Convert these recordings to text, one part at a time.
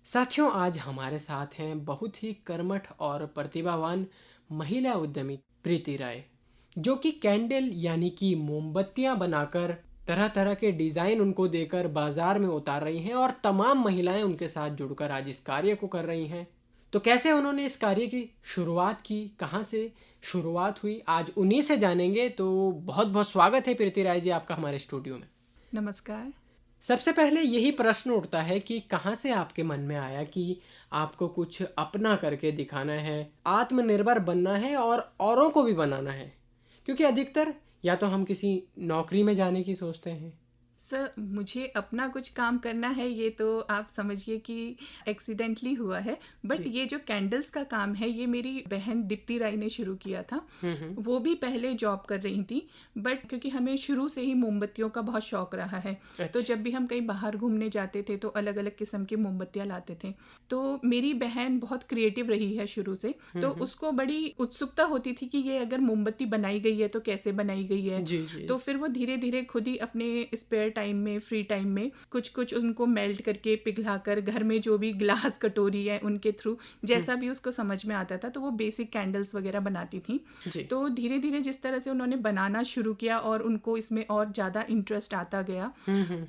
साथियों, आज हमारे साथ हैं बहुत ही कर्मठ और प्रतिभावान महिला उद्यमी प्रीति राय, जो कि कैंडल यानी कि मोमबत्तियां बनाकर तरह तरह के डिज़ाइन उनको देकर बाजार में उतार रही हैं और तमाम महिलाएं उनके साथ जुड़कर आज इस कार्य को कर रही हैं। तो कैसे उन्होंने इस कार्य की शुरुआत की, कहाँ से शुरुआत हुई, आज उन्हीं से जानेंगे। तो बहुत बहुत स्वागत है प्रीति राय जी आपका हमारे स्टूडियो में। नमस्कार। सबसे पहले यही प्रश्न उठता है कि कहाँ से आपके मन में आया कि आपको कुछ अपना करके दिखाना है, आत्मनिर्भर बनना है और औरों को भी बनाना है। क्योंकि अधिकतर या तो हम किसी नौकरी में जाने की सोचते हैं। सर, मुझे अपना कुछ काम करना है, ये तो आप समझिए कि एक्सीडेंटली हुआ है। बट जी। ये जो कैंडल्स का काम है, ये मेरी बहन दीप्ति राय ने शुरू किया था। हम्म। वो भी पहले जॉब कर रही थी, बट क्योंकि हमें शुरू से ही मोमबत्तियों का बहुत शौक रहा है, तो अच्छा। जब भी हम कहीं बाहर घूमने जाते थे तो अलग अलग किस्म की मोमबत्तियाँ लाते थे। तो मेरी बहन बहुत क्रिएटिव रही है शुरू से, तो उसको बड़ी उत्सुकता होती थी कि ये अगर मोमबत्ती बनाई गई है तो कैसे बनाई गई है। जी जी। तो फिर वो धीरे धीरे खुद ही अपने स्पेयर टाइम में, फ्री टाइम में कुछ कुछ उनको मेल्ट करके पिघलाकर घर में जो भी ग्लास कटोरी है उनके थ्रू जैसा भी उसको समझ में आता था, तो वो बेसिक कैंडल्स वगैरह बनाती थी। जी। तो धीरे धीरे जिस तरह से उन्होंने बनाना शुरू किया और उनको इसमें और ज़्यादा इंटरेस्ट आता गया,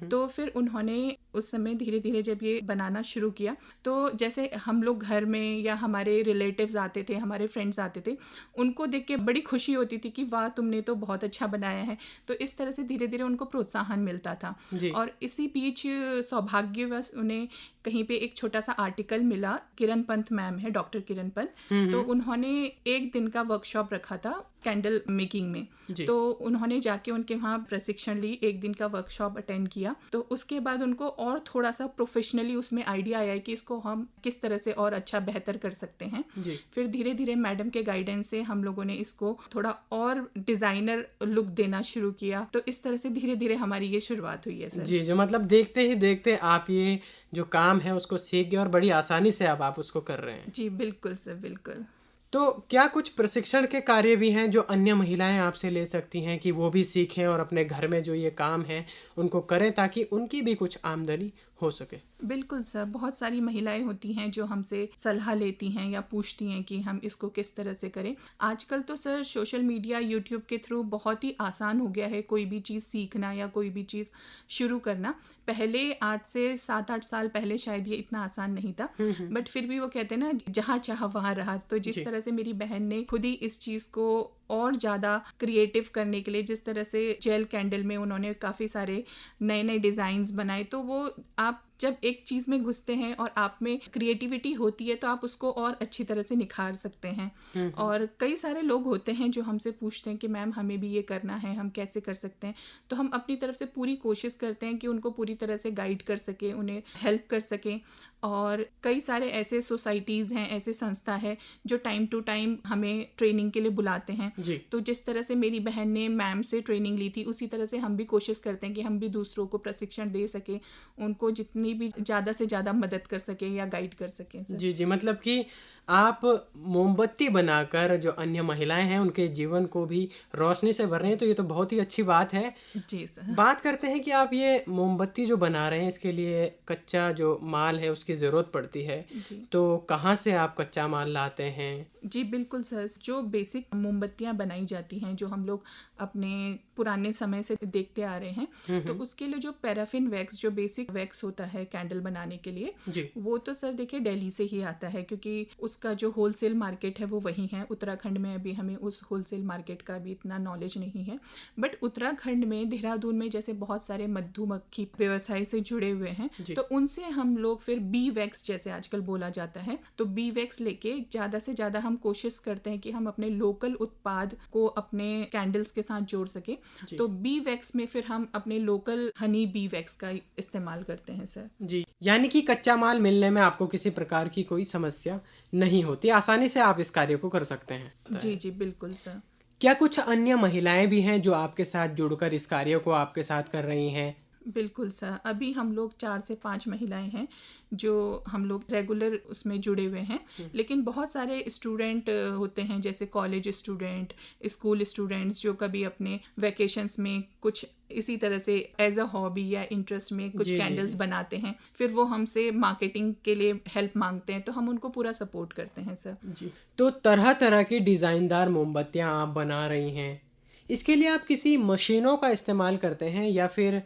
तो फिर उन्होंने उस समय धीरे धीरे जब ये बनाना शुरू किया, तो जैसे हम लोग घर में या हमारे रिलेटिव्स आते थे, हमारे फ्रेंड्स आते थे, उनको देख के बड़ी खुशी होती थी कि वाह, तुमने तो बहुत अच्छा बनाया है। तो इस तरह से धीरे धीरे उनको प्रोत्साहन मिलता था। जी। और इसी बीच सौभाग्यवश उन्हें कहीं पे एक छोटा सा आर्टिकल मिला। किरण पंत मैम है, डॉक्टर किरण पंत, तो उन्होंने एक दिन का वर्कशॉप रखा था कैंडल मेकिंग में। जी। तो उन्होंने जाके उनके वहाँ प्रशिक्षण ली, एक दिन का वर्कशॉप अटेंड किया। तो उसके बाद उनको और थोड़ा सा प्रोफेशनली उसमें आइडिया आया कि इसको हम किस तरह से और अच्छा बेहतर कर सकते हैं। जी। फिर धीरे धीरे मैडम के गाइडेंस से हम लोगों ने इसको थोड़ा और डिज़ाइनर लुक देना शुरू किया। तो इस तरह से धीरे धीरे हमारी ये शुरुआत हुई है सर। जी। जो मतलब देखते ही देखते आप ये जो काम है उसको सीख गए और बड़ी आसानी से अब आप उसको कर रहे हैं। जी बिल्कुल सर, बिल्कुल। तो क्या कुछ प्रशिक्षण के कार्य भी हैं जो अन्य महिलाएं आपसे ले सकती हैं कि वो भी सीखें और अपने घर में जो ये काम है उनको करें, ताकि उनकी भी कुछ आमदनी हो सके? बिल्कुल सर, बहुत सारी महिलाएं होती हैं जो हमसे सलाह लेती हैं या पूछती हैं कि हम इसको किस तरह से करें। आजकल तो सर सोशल मीडिया, यूट्यूब के थ्रू बहुत ही आसान हो गया है कोई भी चीज़ सीखना या कोई भी चीज़ शुरू करना। पहले, आज से 7-8 साल पहले शायद ये इतना आसान नहीं था, बट फिर भी वो कहते हैं ना, जहाँ चाह वहाँ रहा। तो जिस जी। तरह से मेरी बहन ने खुद ही इस चीज़ को और ज़्यादा क्रिएटिव करने के लिए, जिस तरह से जेल कैंडल में उन्होंने काफ़ी सारे नए नए डिज़ाइंस बनाए, तो वो आप जब एक चीज़ में घुसते हैं और आप में क्रिएटिविटी होती है तो आप उसको और अच्छी तरह से निखार सकते हैं। और कई सारे लोग होते हैं जो हमसे पूछते हैं कि मैम हमें भी ये करना है, हम कैसे कर सकते हैं। तो हम अपनी तरफ से पूरी कोशिश करते हैं कि उनको पूरी तरह से गाइड कर सकें, उन्हें हेल्प कर सकें। और कई सारे ऐसे सोसाइटीज़ हैं, ऐसे संस्था है जो टाइम टू टाइम हमें ट्रेनिंग के लिए बुलाते हैं। जी। तो जिस तरह से मेरी बहन ने मैम से ट्रेनिंग ली थी, उसी तरह से हम भी कोशिश करते हैं कि हम भी दूसरों को प्रशिक्षण दे सकें, उनको जितनी भी ज़्यादा से ज़्यादा मदद कर सकें या गाइड कर सकें सर। जी जी। मतलब कि आप मोमबत्ती बनाकर जो अन्य महिलाएं हैं उनके जीवन को भी रोशनी से भर रहे हैं, तो ये तो बहुत ही अच्छी बात है। जी सर। बात करते हैं कि आप ये मोमबत्ती जो बना रहे हैं इसके लिए कच्चा जो माल है उसकी ज़रूरत पड़ती है, जी तो कहाँ से आप कच्चा माल लाते हैं? जी बिल्कुल सर, जो बेसिक मोमबत्तियाँ बनाई जाती हैं, जो हम लोग अपने पुराने समय से देखते आ रहे हैं, तो उसके लिए जो पैराफिन वैक्स, जो बेसिक वैक्स होता है कैंडल बनाने के लिए, जी। वो तो सर देखिए दिल्ली से ही आता है, क्योंकि उसका जो होलसेल मार्केट है वो वहीं है। उत्तराखंड में अभी हमें उस होलसेल मार्केट का भी इतना नॉलेज नहीं है, बट उत्तराखंड में, देहरादून में जैसे बहुत सारे मधुमक्खी व्यवसाय से जुड़े हुए हैं, तो उनसे हम लोग फिर बी वैक्स, जैसे आजकल बोला जाता है, तो बी वैक्स लेके ज़्यादा से ज़्यादा हम कोशिश करते हैं कि हम अपने लोकल उत्पाद को अपने कैंडल्स के साथ जोड़ सके। तो बी वैक्स में फिर हम अपने लोकल हनी बी वैक्स का इस्तेमाल करते हैं सर। जी। यानी कि कच्चा माल मिलने में आपको किसी प्रकार की कोई समस्या नहीं होती, आसानी से आप इस कार्य को कर सकते हैं। जी जी बिल्कुल सर। क्या कुछ अन्य महिलाएं भी हैं जो आपके साथ जुड़कर इस कार्य को आपके साथ कर रही हैं? बिल्कुल सर, अभी हम लोग 4 से 5 महिलाएँ हैं, जो हम लोग रेगुलर उसमें जुड़े हुए हैं। लेकिन बहुत सारे स्टूडेंट होते हैं, जैसे कॉलेज स्टूडेंट, स्कूल स्टूडेंट्स, जो कभी अपने वैकेशंस में कुछ इसी तरह से एज़ अ हॉबी या इंटरेस्ट में कुछ जी, जी, कैंडल्स जी। बनाते हैं। फिर वो हमसे मार्केटिंग के लिए हेल्प माँगते हैं, तो हम उनको पूरा सपोर्ट करते हैं सर। जी। तो तरह-तरह की डिज़ाइनदार मोमबत्तियाँ आप बना रही हैं। इसके लिए आप किसी मशीनों का इस्तेमाल करते हैं या फिर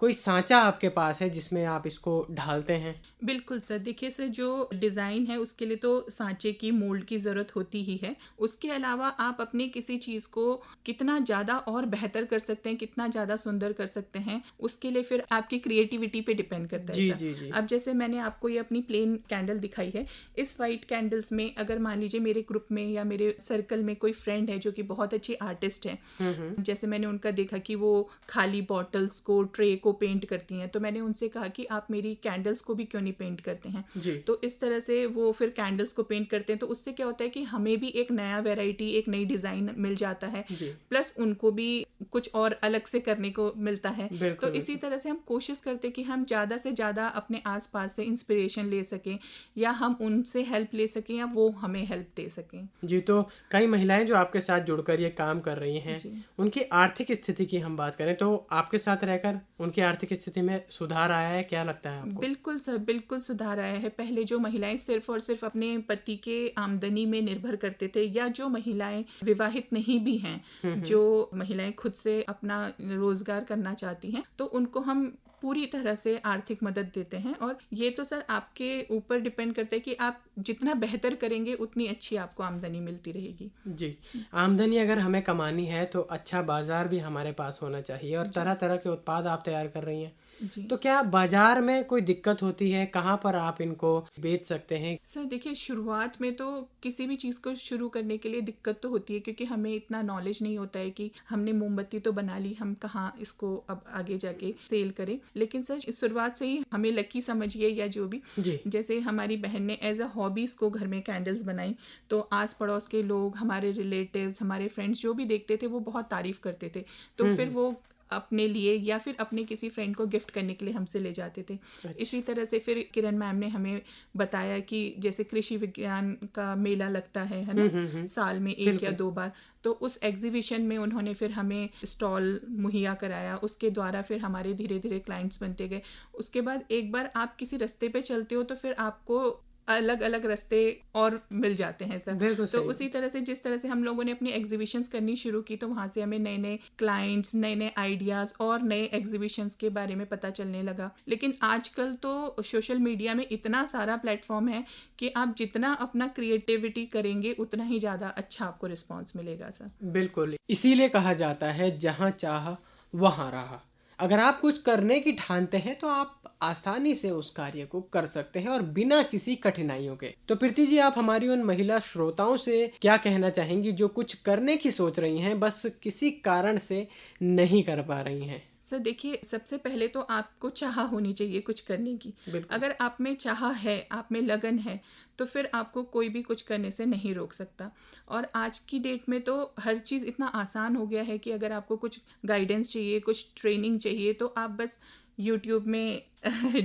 कोई साँचा आपके पास है जिसमें आप इसको ढालते हैं? बिल्कुल सर, देखिए सर, जो डिज़ाइन है उसके लिए तो सांचे की, मोल्ड की ज़रूरत होती ही है। उसके अलावा आप अपनी किसी चीज़ को कितना ज़्यादा और बेहतर कर सकते हैं, कितना ज़्यादा सुंदर कर सकते हैं, उसके लिए फिर आपकी क्रिएटिविटी पे डिपेंड करता है जी, सर। जी, जी। अब जैसे मैंने आपको ये अपनी प्लेन कैंडल दिखाई है, इस वाइट कैंडल्स में अगर मान लीजिए मेरे ग्रुप में या मेरे सर्कल में कोई फ्रेंड है जो कि बहुत अच्छी आर्टिस्ट है, हुँ, हुँ। जैसे मैंने उनका देखा कि वो खाली बॉटल्स को, ट्रे को पेंट करती हैं, तो मैंने उनसे कहा कि आप मेरी कैंडल्स को भी क्यों नहीं पेंट करते हैं। जी। तो इस तरह से वो फिर कैंडल्स को पेंट करते हैं, तो उससे क्या होता है कि हमें भी एक नया वैरायटी, एक नई डिज़ाइन मिल जाता है, जी। प्लस उनको भी कुछ और अलग से करने को मिलता है। तो बिल्कुल, इसी बिल्कुल। तरह से हम कोशिश करते हैं कि हम ज़्यादा से ज़्यादा अपने आसपास से इंस्पिरेशन ले सकें, या हम उनसे हेल्प ले सकें, या वो हमें हेल्प दे सकें। जी, तो कई महिलाएँ जो आपके साथ जुड़कर ये काम कर रही हैं, जी। उनकी आर्थिक स्थिति की हम बात करें तो आपके साथ रहकर उनकी आर्थिक स्थिति में सुधार आया है, क्या लगता है आपको? बिल्कुल सर, बिल्कुल सुधार आया है। पहले जो महिलाएँ सिर्फ़ और सिर्फ़ अपने पति के आमदनी में निर्भर करते थे, या जो महिलाएँ विवाहित नहीं भी हैं, हुँ, हुँ। जो महिलाएँ खुद से अपना रोज़गार करना चाहती हैं, तो उनको हम पूरी तरह से आर्थिक मदद देते हैं। और ये तो सर आपके ऊपर डिपेंड करता है कि आप जितना बेहतर करेंगे, उतनी अच्छी आपको आमदनी मिलती रहेगी। जी। आमदनी अगर हमें कमानी है तो अच्छा बाज़ार भी हमारे पास होना चाहिए और जी। तरह-तरह के उत्पाद आप तैयार कर रही हैं। जी। तो क्या बाज़ार में कोई दिक्कत होती है? कहाँ पर आप इनको बेच सकते हैं? सर देखिए, शुरुआत में तो किसी भी चीज़ को शुरू करने के लिए दिक्कत तो होती है, क्योंकि हमें इतना नॉलेज नहीं होता है कि हमने मोमबत्ती तो बना ली, हम कहाँ इसको अब आगे जाके सेल करें। लेकिन सर शुरुआत से ही हमें लकी समझिए या जो भी, जी। जैसे हमारी बहन ने एज अ हॉबी इसको घर में कैंडल्स बनाई, तो आस पड़ोस के लोग, हमारे रिलेटिव्स, हमारे फ्रेंड्स जो भी देखते थे वो बहुत तारीफ़ करते थे। तो हुँ, फिर हुँ। वो अपने लिए या फिर अपने किसी फ्रेंड को गिफ्ट करने के लिए हमसे ले जाते थे। अच्छा। इसी तरह से फिर किरण मैम ने हमें बताया कि जैसे कृषि विज्ञान का मेला लगता है हुँ, ना? हुँ, हुँ। साल में 1 या बिल्कुल। 2 बार। तो उस एग्ज़िबिशन में उन्होंने फिर हमें स्टॉल मुहैया कराया, उसके द्वारा फिर हमारे धीरे-धीरे क्लाइंट्स बनते गए। उसके बाद एक बार आप किसी रास्ते पे चलते हो, तो फिर आपको अलग-अलग रास्ते और मिल जाते हैं सर। बिल्कुल तो सही उसी बात। तरह से जिस तरह से हम लोगों ने अपनी एग्ज़िबिशंस करनी शुरू की, तो वहाँ से हमें नए-नए क्लाइंट्स, नए-नए आइडियाज़ और नए एग्ज़िबिशंस के बारे में पता चलने लगा। लेकिन आजकल तो सोशल मीडिया में इतना सारा प्लेटफ़ॉर्म है कि आप जितना अपना क्रिएटिविटी करेंगे, उतना ही ज़्यादा अच्छा आपको रिस्पॉन्स मिलेगा सर। बिल्कुल, इसीलिए कहा जाता है जहाँ चाह वहाँ राह। अगर आप कुछ करने की ठानते हैं तो आप आसानी से उस कार्य को कर सकते हैं और बिना किसी कठिनाइयों के। तो प्रीति जी, आप हमारी उन महिला श्रोताओं से क्या कहना चाहेंगी जो कुछ करने की सोच रही हैं, बस किसी कारण से नहीं कर पा रही हैं? सर देखिए, सबसे पहले तो आपको चाह होनी चाहिए कुछ करने की। बिल्कुल। अगर आप में चाह है, आप में लगन है, तो फिर आपको कोई भी कुछ करने से नहीं रोक सकता। और आज की डेट में तो हर चीज़ इतना आसान हो गया है कि अगर आपको कुछ गाइडेंस चाहिए, कुछ ट्रेनिंग चाहिए, तो आप बस यूट्यूब में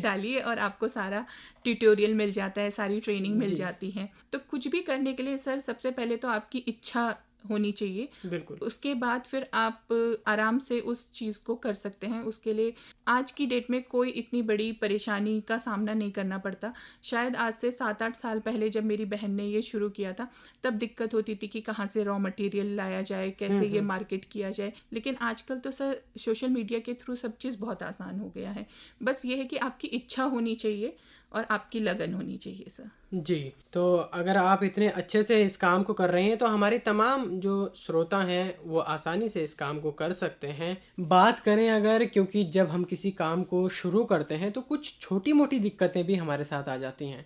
डालिए और आपको सारा ट्यूटोरियल मिल जाता है, सारी ट्रेनिंग मिल जी। जाती है। तो कुछ भी करने के लिए सर सबसे पहले तो आपकी इच्छा होनी चाहिए। बिल्कुल। उसके बाद फिर आप आराम से उस चीज़ को कर सकते हैं। उसके लिए आज की डेट में कोई इतनी बड़ी परेशानी का सामना नहीं करना पड़ता। शायद आज से 7-8 साल पहले जब मेरी बहन ने ये शुरू किया था, तब दिक्कत होती थी कि कहाँ से रॉ मटेरियल लाया जाए, कैसे ये मार्केट किया जाए। लेकिन आजकल तो सर सोशल मीडिया के थ्रू सब चीज़ बहुत आसान हो गया है। बस ये है कि आपकी इच्छा होनी चाहिए और आपकी लगन होनी चाहिए सर। जी, तो अगर आप इतने अच्छे से इस काम को कर रही हैं तो हमारी तमाम जो श्रोता हैं वो आसानी से इस काम को कर सकते हैं। बात करें अगर, क्योंकि जब हम किसी काम को शुरू करते हैं तो कुछ छोटी-मोटी दिक्कतें भी हमारे साथ आ जाती हैं।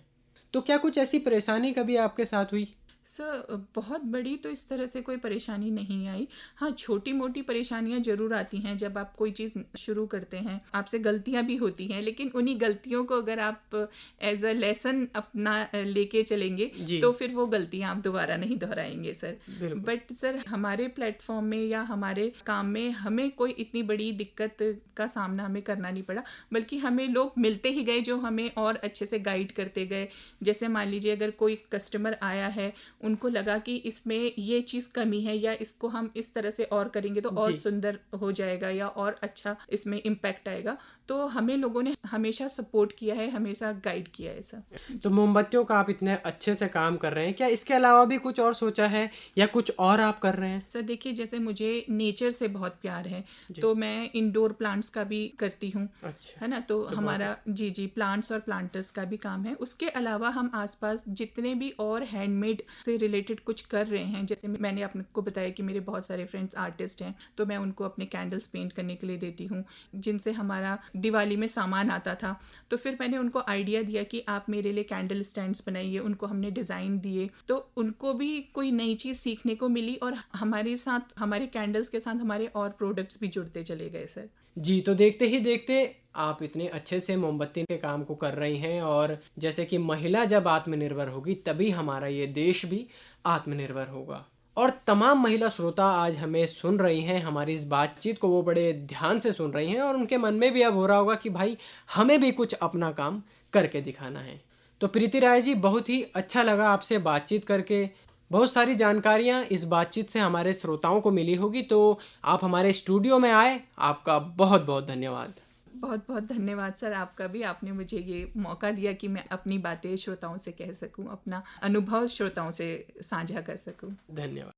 तो क्या कुछ ऐसी परेशानी कभी आपके साथ हुई? सर बहुत बड़ी तो इस तरह से कोई परेशानी नहीं आई। हाँ, छोटी-मोटी परेशानियाँ ज़रूर आती हैं जब आप कोई चीज़ शुरू करते हैं। आपसे गलतियाँ भी होती हैं, लेकिन उन्हीं गलतियों को अगर आप एज़ अ लेसन अपना लेके चलेंगे, जी, तो फिर वो गलतियाँ आप दोबारा नहीं दोहराएँगे सर। बिल्कुल। बट सर हमारे प्लेटफ़ॉर्म में या हमारे काम में हमें कोई इतनी बड़ी दिक्कत का सामना हमें करना नहीं पड़ा, बल्कि हमें लोग मिलते ही गए जो हमें और अच्छे से गाइड करते गए। जैसे मान लीजिए अगर कोई कस्टमर आया है, उनको लगा कि इसमें ये चीज़ कमी है या इसको हम इस तरह से और करेंगे तो और जी। सुंदर हो जाएगा या और अच्छा इसमें इम्पैक्ट आएगा, तो हमें लोगों ने हमेशा सपोर्ट किया है, हमेशा गाइड किया है सर। तो मोमबत्तियों का आप इतने अच्छे से काम कर रहे हैं, क्या इसके अलावा भी कुछ और सोचा है या कुछ और आप कर रहे हैं? सर देखिए, जैसे मुझे नेचर से बहुत प्यार है, जी। तो मैं इंडोर प्लांट्स का भी करती हूँ, अच्छा, है ना? तो बहुत हमारा जी प्लांट्स और प्लांटर्स का भी काम है। उसके अलावा हम आसपास जितने भी और हैंडमेड से रिलेटेड कुछ कर रहे हैं, जैसे मैंने आपको बताया कि मेरे बहुत सारे फ्रेंड्स आर्टिस्ट हैं, तो मैं उनको अपने कैंडल्स पेंट करने के लिए देती हूँ, जिनसे हमारा दिवाली में सामान आता था। तो फिर मैंने उनको आइडिया दिया कि आप मेरे लिए कैंडल स्टैंड्स बनाइए, उनको हमने डिज़ाइन दिए, तो उनको भी कोई नई चीज़ सीखने को मिली और हमारे साथ, हमारे कैंडल्स के साथ हमारे और प्रोडक्ट्स भी जुड़ते चले गए सर। जी, तो देखते ही देखते आप इतने अच्छे से मोमबत्ती के काम को कर रही हैं, और जैसे कि महिला जब आत्मनिर्भर होगी तभी हमारा ये देश भी आत्मनिर्भर होगा। और तमाम महिला श्रोता आज हमें सुन रही हैं, हमारी इस बातचीत को वो बड़े ध्यान से सुन रही हैं, और उनके मन में भी अब हो रहा होगा कि भाई हमें भी कुछ अपना काम करके दिखाना है। तो प्रीति राय जी, बहुत ही अच्छा लगा आपसे बातचीत करके। बहुत सारी जानकारियाँ इस बातचीत से हमारे श्रोताओं को मिली होगी, तो आप हमारे स्टूडियो में आए, आपका बहुत बहुत धन्यवाद। बहुत बहुत धन्यवाद सर आपका भी। आपने मुझे ये मौका दिया कि मैं अपनी बातें श्रोताओं से कह सकूं, अपना अनुभव श्रोताओं से साझा कर सकूं। धन्यवाद।